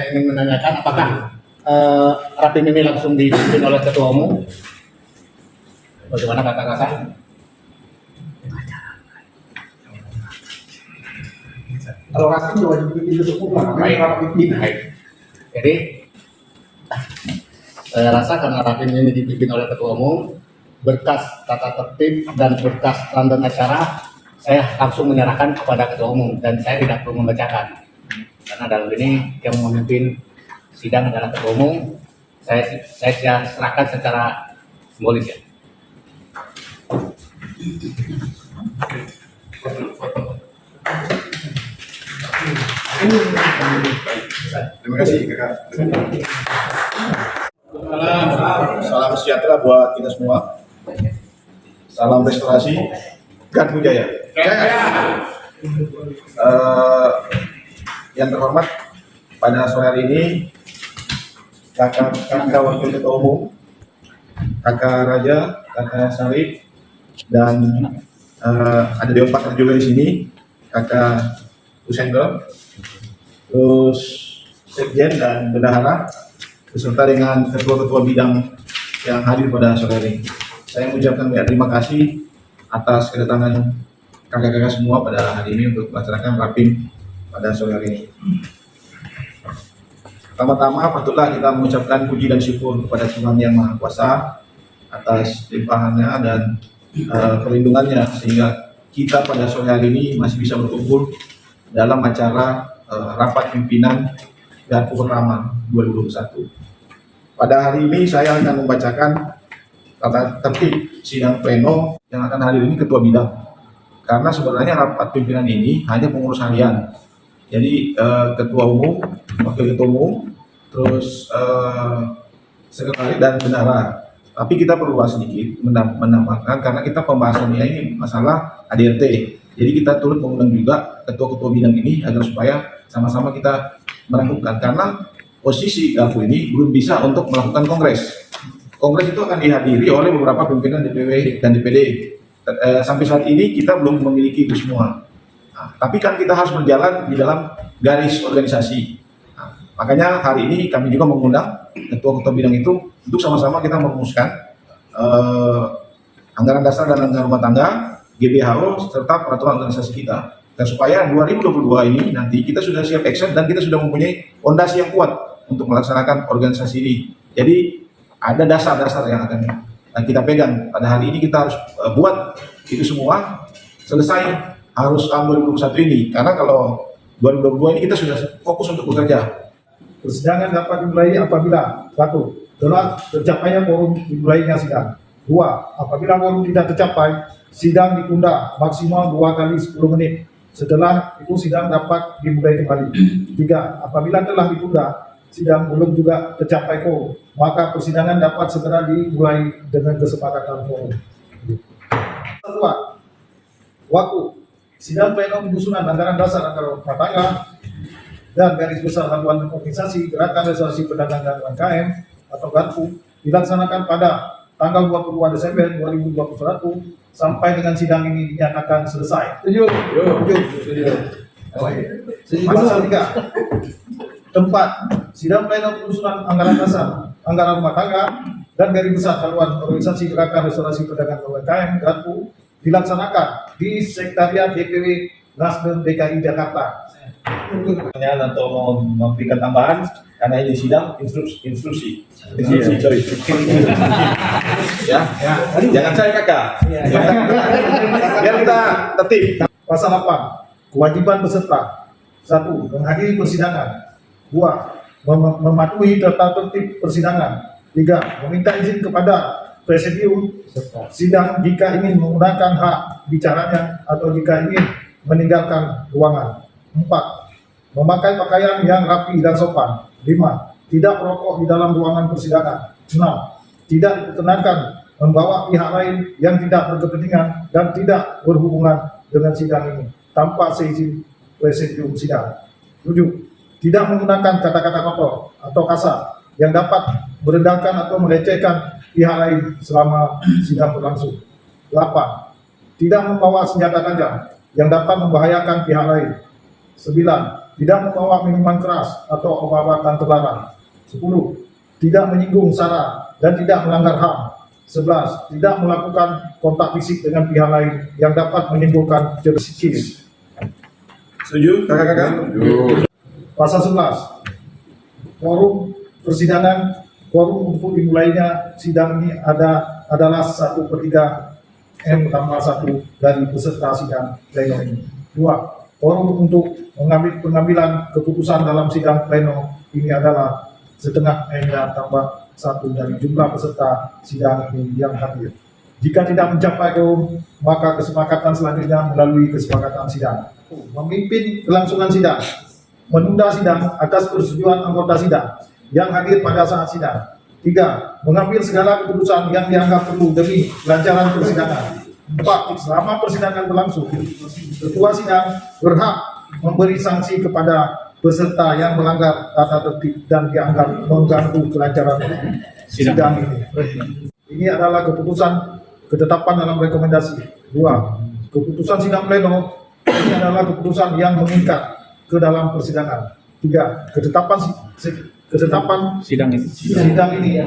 saya ingin menanyakan apakah rapim ini langsung dipimpin oleh ketua umum? Bagaimana kakak-kakak? Kalau rapim juga wajib dipimpin ketua umum lah. Baik. Jadi saya rasa karena rapim ini dipimpin oleh ketua umum, berkas tata tertib dan berkas rundown acara saya langsung menyerahkan kepada ketua umum dan saya tidak perlu membacakan karena dalam ini yang memimpin sidang adalah ketua umum. Saya serahkan secara simbolis ya. Terima kasih kakak. Salam sejahtera buat kita semua. Salam restorasi. Garpu Jaya. Yang terhormat, pada sore hari ini kakak wakil ketua umum, kakak Raja, kakak Sarif, dan ada Dewan Pakar juga di sini, kakak Usendro, terus Sekjen dan Bendahara, beserta dengan ketua-ketua bidang yang hadir pada sore hari ini. Saya mengucapkan banyak terima kasih atas kedatangan kakak-kakak semua pada hari ini untuk melaksanakan rapim pada sore hari ini. Pertama-tama patutlah kita mengucapkan puji dan syukur kepada Tuhan Yang Maha Kuasa atas limpahannya dan perlindungannya sehingga kita pada sore hari ini masih bisa berkumpul dalam acara rapat pimpinan Garpu pertama 2021. Pada hari ini saya akan membacakan tata tertib sidang pleno yang akan hadir ini ketua bidang. Karena sebenarnya rapat pimpinan ini hanya pengurus harian. Jadi ketua umum, wakil ketua umum, terus sekretaris dan bendahara. Tapi kita perlu sedikit menambahkan karena kita pembahasannya ini masalah ADRT. Jadi kita turut mengundang juga ketua-ketua bidang ini agar supaya sama-sama kita merangkumkan. Karena posisi Garpu ini belum bisa untuk melakukan kongres. Kongres itu akan dihadiri oleh beberapa pimpinan DPW dan DPD. Sampai saat ini kita belum memiliki itu semua. Nah, tapi kan kita harus berjalan di dalam garis organisasi. Nah, makanya hari ini kami juga mengundang ketua-ketua bidang itu untuk sama-sama kita merumuskan anggaran dasar dan anggaran rumah tangga, GBHO, serta peraturan organisasi kita. Dan supaya 2022 ini nanti kita sudah siap action dan kita sudah mempunyai fondasi yang kuat untuk melaksanakan organisasi ini. Jadi ada dasar-dasar yang akan kita pegang. Pada hari ini kita harus buat itu semua selesai harus tahun 2021 ini. Karena kalau 2022 ini kita sudah fokus untuk bekerja. Persidangan dapat dimulai apabila 1. Telah tercapainya quorum dimulainya sidang. 2. Apabila quorum tidak tercapai, sidang ditunda maksimal 2 kali 10 menit. Setelah itu sidang dapat dimulai kembali. 3. Apabila telah ditunda, sidang belum juga tercapai quorum, maka persidangan dapat segera dimulai dengan kesepakatan quorum. 1. Waktu sidang pleno penyusunan anggaran dasar anggaran rumah tangga dan garis besar haluan organisasi gerakan restorasi pedagang dan UMKM atau Garpu dilaksanakan pada tanggal 22 Desember 2021 sampai dengan sidang ini dinyatakan selesai. Setuju? Pasal 3. Tempat sidang pleno penyusunan anggaran dasar anggaran rumah tangga dan garis besar haluan organisasi gerakan restorasi pedagang UMKM Garpu dilaksanakan di Sekretariat DPW Nasdem DKI Jakarta. Atau mau memberikan tambahan karena ini sidang instruksi. Ya. Jangan saya kakak. Biar kita tertib. Pasal 8. Kewajiban peserta. 1. Menghadiri persidangan. 2. Mematuhi tata tertib persidangan. 3. Meminta izin kepada presidium sidang jika ingin menggunakan hak bicaranya atau jika ingin meninggalkan ruangan. 4. Memakai pakaian yang rapi dan sopan. 5. Tidak merokok di dalam ruangan persidangan. 6. Tidak diperkenankan membawa pihak lain yang tidak berkepentingan dan tidak berhubungan dengan sidang ini tanpa seizin presidium sidang. 7. Tidak menggunakan kata-kata kotor atau kasar yang dapat merendahkan atau melecehkan pihak lain selama sidang berlangsung. 8. Tidak membawa senjata tajam yang dapat membahayakan pihak lain. 9. tidak membawa minuman keras atau obat-obatan terlarang. 10. Tidak menyinggung SARA dan tidak melanggar HAM. 11. Tidak melakukan kontak fisik dengan pihak lain yang dapat menimbulkan psikis. Setuju, kakak-kakak? Pasal 11. Quorum persidangan, quorum untuk dimulainya sidang ini adalah 1/3 M tambah 1 dari peserta sidang pleno ini. 2. Quorum untuk pengambilan keputusan dalam sidang pleno ini adalah setengah M tambah 1 dari jumlah peserta sidang ini yang hadir. Jika tidak mencapai quorum, maka kesepakatan selanjutnya melalui kesepakatan sidang. Memimpin kelangsungan sidang, menunda sidang atas persetujuan anggota sidang yang hadir pada saat sidang. 3. Mengambil segala keputusan yang dianggap perlu demi kelancaran persidangan. 4. Selama persidangan berlangsung, ketua sidang berhak memberi sanksi kepada peserta yang melanggar tata tertib dan dianggap mengganggu kelancaran sidang ini. Ini adalah keputusan ketetapan dalam rekomendasi. 2. Keputusan sidang pleno ini adalah keputusan yang mengikat ke dalam persidangan. 3. Ketetapan sidang ini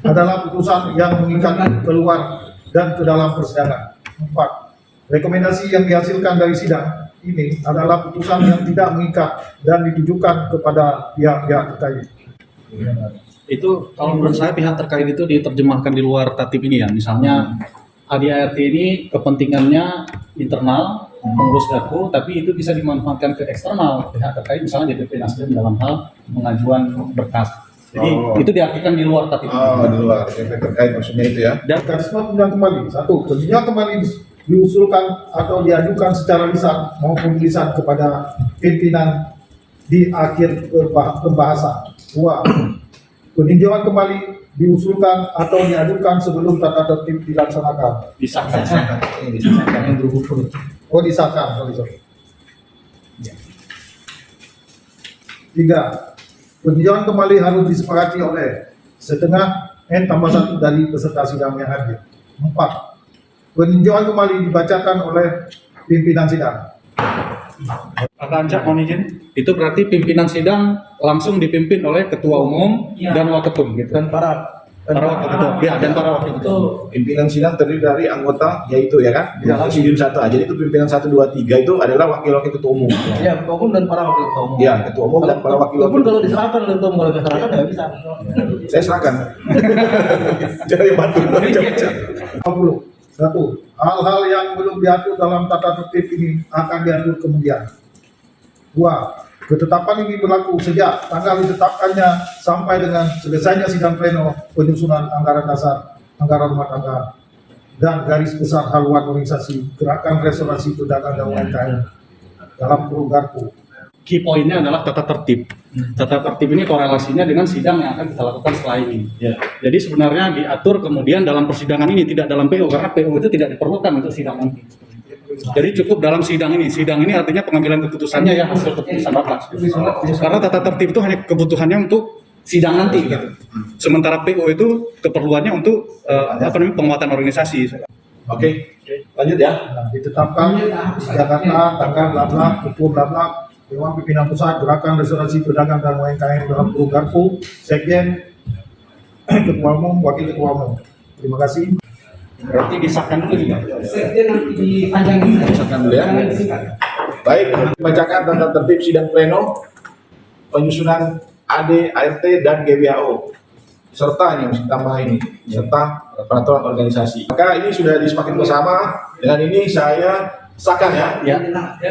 adalah putusan yang mengikat keluar dan ke dalam persidangan. 4. Rekomendasi yang dihasilkan dari sidang ini adalah putusan yang tidak mengikat dan ditujukan kepada pihak-pihak terkait. Itu kalau menurut saya pihak terkait itu diterjemahkan di luar tatip ini ya. Misalnya ADART ini kepentingannya internal mengurus Garpu, tapi itu bisa dimanfaatkan ke eksternal pihak terkait, misalnya DPP Nasdem dalam hal pengajuan berkas. Jadi itu diartikan di luar tatip. Di luar pihak terkait maksudnya itu ya. Dan mekanisme peninjauan kembali. 1. Peninjauan kembali diusulkan atau diajukan secara lisan maupun tulisan kepada pimpinan di akhir pembahasan. 2. Peninjauan kembali diusulkan atau diajukan sebelum tata tertib dilaksanakan. Disahkan. yang berhubung. Oh, disahkan. Sorry. 3. Peninjauan kembali harus disepakati oleh setengah N tambah 1 dari peserta sidang yang hadir. 4. Peninjauan kembali dibacakan oleh pimpinan sidang. Kakak Ancak mohon izin. Itu berarti pimpinan sidang langsung dipimpin oleh ketua umum dan waketum gitu. Dan para Para wakil ketua, ya, dan para wakil ketua. Pimpinan sidang terdiri dari anggota yaitu ya kan? Presidium 1 aja. Jadi itu pimpinan 1, 2, 3 itu adalah wakil-wakil ketua umum. ya ketua umum dan para wakil ketua umum. Ya, ketua umum dan para wakil. Walaupun kalau diserahkan oleh ketua umum, kalau diserahkan ya bisa. Saya serahkan. Jangan bantu. 50. 1. Hal-hal yang belum diatur dalam tata tertib ini akan diatur kemudian. 2. Ketetapan ini berlaku sejak tanggal ditetapkannya sampai dengan selesainya sidang pleno penyusunan anggaran dasar, anggaran rumah tangga, dan garis besar haluan organisasi gerakan restorasi pedagang dan UMKM dalam kurung Garpu. Key poinnya adalah tata tertib. Tata tertib ini korelasinya dengan sidang yang akan kita lakukan setelah ini. Jadi sebenarnya diatur kemudian dalam persidangan ini, tidak dalam PO, karena PO itu tidak diperlukan untuk sidang nanti. Jadi cukup dalam sidang ini. Sidang ini artinya pengambilan keputusannya ya hasil keputusan rapat. Karena tata tertib itu hanya kebutuhannya untuk sidang nanti. Gitu. Sementara PO itu keperluannya untuk penguatan organisasi. Oke, lanjut ya. Nah, ditetapkan Jakarta tanggal bla pukul bla Dewan Pimpinan Pusat Gerakan Restorasi Pedagang dan UMKM dalam kurung Garpu, Sekjen, Ketua Umum, Wakil Ketua Umum. Terima kasih. Berarti disahkan dulu juga. Nanti dipanjangin. Disahkan dulu ya. Baik, membacakan tata tertib sidang pleno penyusunan AD, ART, dan GBHO serta yang tambah ini serta peraturan organisasi. Maka ini sudah disepakati bersama. Dengan ini saya sahkan ya. Ya.